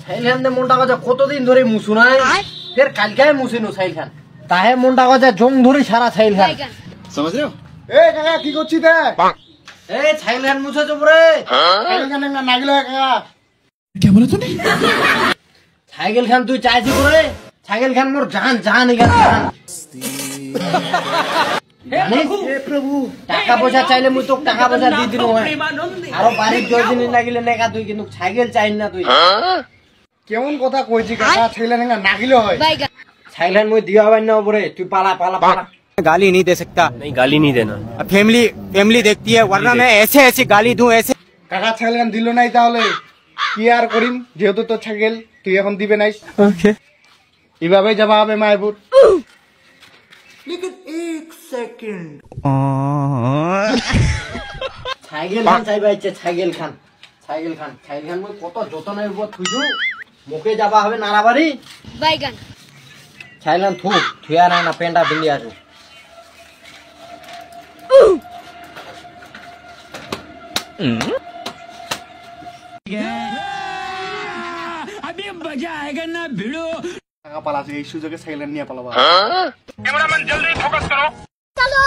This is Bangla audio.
সাইল খান মনটা কথা কতদিন ধরে মুছু নাই ফের কালকে মুছিনু সাইল খান তাহে মনটা কথা জং ধরে সারা সাইল খান समझ रहे हो ए काका কি করছিস তে এই সাইল খান মুছে চুপরে সাইকেল খান না নাগিল কাকা কি বলে তুমি সাইকেল খান তুই চাইছি করে সাইকেল খান মোর জান জান এখান হে প্রভু টাকা পয়সা চাইলে মুই তো টাকা পয়সা দি দিনু আরো বাড়ির জয় জিনিস লাগিলে নেকা তুই কিন্তু সাইকেল চাই না তুই কেমন কথা কইছি কাকা ছেলে না নাগিল হয় সাইকেল খান মুই দিয়া হবেন না উপরে তুই পালা পালা পালা गाली नहीं दे सकता नहीं गाली नहीं देना फैमिली फैमिली देखती है वरना मैं ऐसे ऐसी गाली दूं ऐसे কাকা ছেলে খান দিল নাই তাহলে কি আর করিম যেহেতু তো ছাগল তুই এখন দিবে নাই ओके এভাবে যাবা হবে মায়পুর সাইকেল খান চাইবা ইচ্ছে সাইকেল খান সাইকেল খান সাইকেল খান মুই কত যতনের উপর থুইছু মুখে যাবা হবে নারাবাড়ি বাইগান সাইকেল খান থুয়া না পেন্টা বিন্দি আসু अभी मजा आएगा ना भिड़ो কাকা পালাছে এই সুযোগে সাইলেন নিয়ে পালাবা कैमरामैन जल्दी फोकस करो চলো